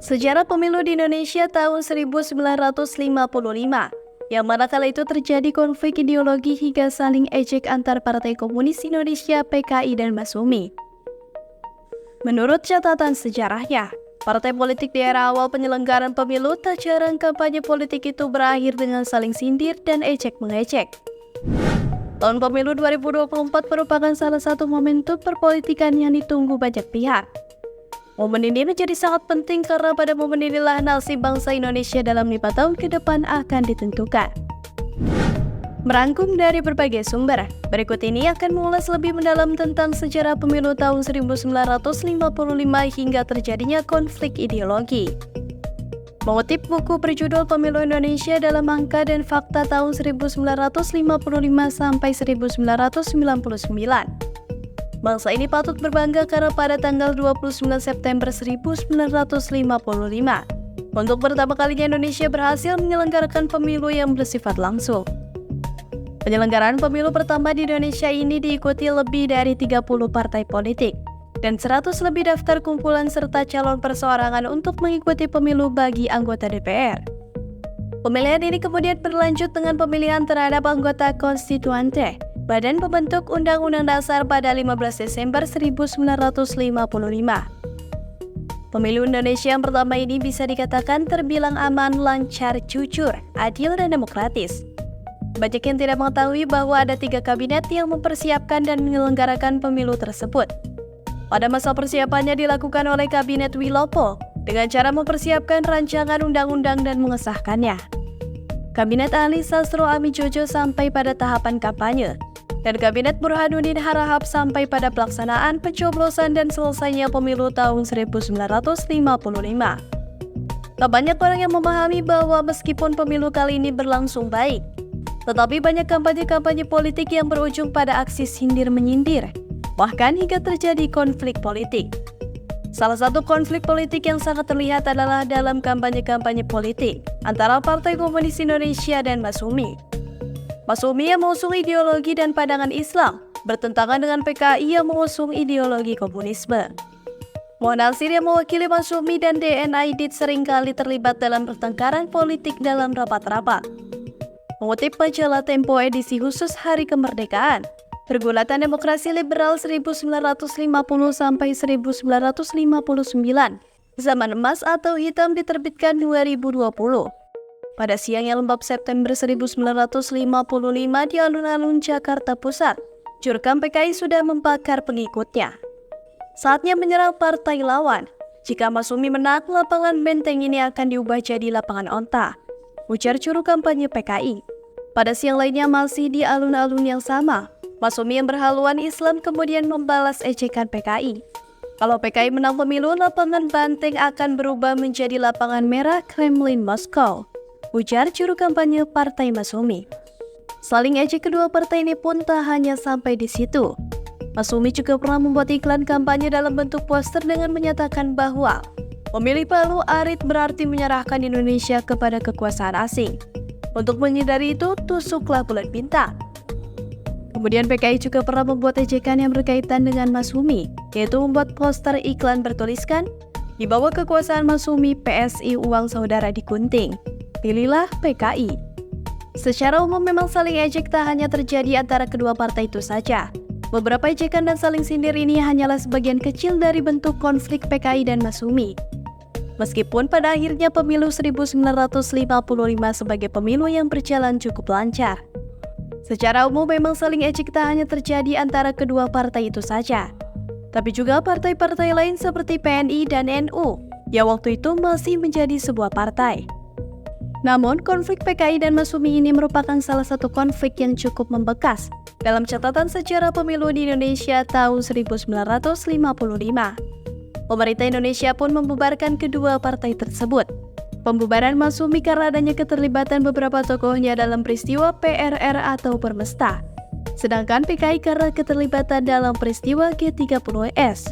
Sejarah pemilu di Indonesia tahun 1955, yang mana kala itu terjadi konflik ideologi hingga saling ejek antar Partai Komunis Indonesia (PKI) dan Masumi. Menurut catatan sejarahnya, partai politik di era awal penyelenggaraan pemilu tak jarang kampanye politik itu berakhir dengan saling sindir dan ejek-mengejek. Tahun pemilu 2024 merupakan salah satu momentum perpolitikan yang ditunggu banyak pihak. Momen ini menjadi sangat penting karena pada momen inilah nasib bangsa Indonesia dalam 5 tahun ke depan akan ditentukan. Merangkum dari berbagai sumber, berikut ini akan mengulas lebih mendalam tentang sejarah pemilu tahun 1955 hingga terjadinya konflik ideologi. Mengutip buku berjudul Pemilu Indonesia dalam Angka dan Fakta tahun 1955 sampai 1999. Bangsa ini patut berbangga karena pada tanggal 29 September 1955, untuk pertama kalinya Indonesia berhasil menyelenggarakan pemilu yang bersifat langsung. Penyelenggaraan pemilu pertama di Indonesia ini diikuti lebih dari 30 partai politik dan 100 lebih daftar kumpulan serta calon perseorangan untuk mengikuti pemilu bagi anggota DPR. Pemilihan ini kemudian berlanjut dengan pemilihan terhadap anggota konstituante, Badan Pembentuk Undang-Undang Dasar pada 15 Desember 1955. Pemilu Indonesia yang pertama ini bisa dikatakan terbilang aman, lancar, jujur, adil, dan demokratis. Banyak yang tidak mengetahui bahwa ada 3 kabinet yang mempersiapkan dan menyelenggarakan pemilu tersebut. Pada masa persiapannya dilakukan oleh Kabinet Wilopo dengan cara mempersiapkan rancangan undang-undang dan mengesahkannya. Kabinet Ali Sastro Amijojo sampai pada tahapan kampanye, dan Kabinet Burhanuddin Harahap sampai pada pelaksanaan pencoblosan dan selesainya pemilu tahun 1955. Tak banyak orang yang memahami bahwa meskipun pemilu kali ini berlangsung baik, tetapi banyak kampanye-kampanye politik yang berujung pada aksi sindir-menyindir, bahkan hingga terjadi konflik politik. Salah satu konflik politik yang sangat terlihat adalah dalam kampanye-kampanye politik antara Partai Komunis Indonesia dan Masumi. Masumi yang mengusung ideologi dan pandangan Islam bertentangan dengan PKI yang mengusung ideologi komunisme. Muhammad Nasir yang mewakili Masumi dan DN Aidit seringkali terlibat dalam pertengkaran politik dalam rapat-rapat. Mengutip majalah Tempo edisi khusus Hari Kemerdekaan, Pergulatan Demokrasi Liberal 1950 sampai 1959, Zaman Emas atau Hitam diterbitkan 2020. Pada siangnya lembab September 1955 di alun-alun Jakarta Pusat, Jurkam PKI sudah membakar pengikutnya. Saatnya menyerang partai lawan. Jika Masumi menang, lapangan benteng ini akan diubah jadi lapangan onta, ujar juru kampanye PKI. Pada siang lainnya masih di alun-alun yang sama, Masumi yang berhaluan Islam kemudian membalas ejekan PKI. Kalau PKI menang pemilu, lapangan banteng akan berubah menjadi lapangan merah Kremlin Moskow, ujar juru kampanye Partai Masumi. Saling ejek kedua partai ini pun tak hanya sampai di situ. Masumi juga pernah membuat iklan kampanye dalam bentuk poster dengan menyatakan bahwa memilih Palu Arit berarti menyerahkan Indonesia kepada kekuasaan asing. Untuk menghindari itu, tusuklah bulan bintang. Kemudian PKI juga pernah membuat ejekan yang berkaitan dengan Masumi, yaitu membuat poster iklan bertuliskan, "Di bawah kekuasaan Masumi, PSI uang saudara digunting. Pilihlah PKI." Secara umum memang saling ejek tak hanya terjadi antara kedua partai itu saja. Beberapa ejekan dan saling sindir ini hanyalah sebagian kecil dari bentuk konflik PKI dan Masumi. Meskipun pada akhirnya pemilu 1955 sebagai pemilu yang berjalan cukup lancar. Secara umum memang saling ejek tak hanya terjadi antara kedua partai itu saja, tapi juga partai-partai lain seperti PNI dan NU, yang waktu itu masih menjadi sebuah partai. Namun, konflik PKI dan Masumi ini merupakan salah satu konflik yang cukup membekas dalam catatan sejarah pemilu di Indonesia tahun 1955. Pemerintah Indonesia pun membubarkan kedua partai tersebut. Pembubaran Masumi karena adanya keterlibatan beberapa tokohnya dalam peristiwa PRR atau Permesta. Sedangkan PKI karena keterlibatan dalam peristiwa G30S.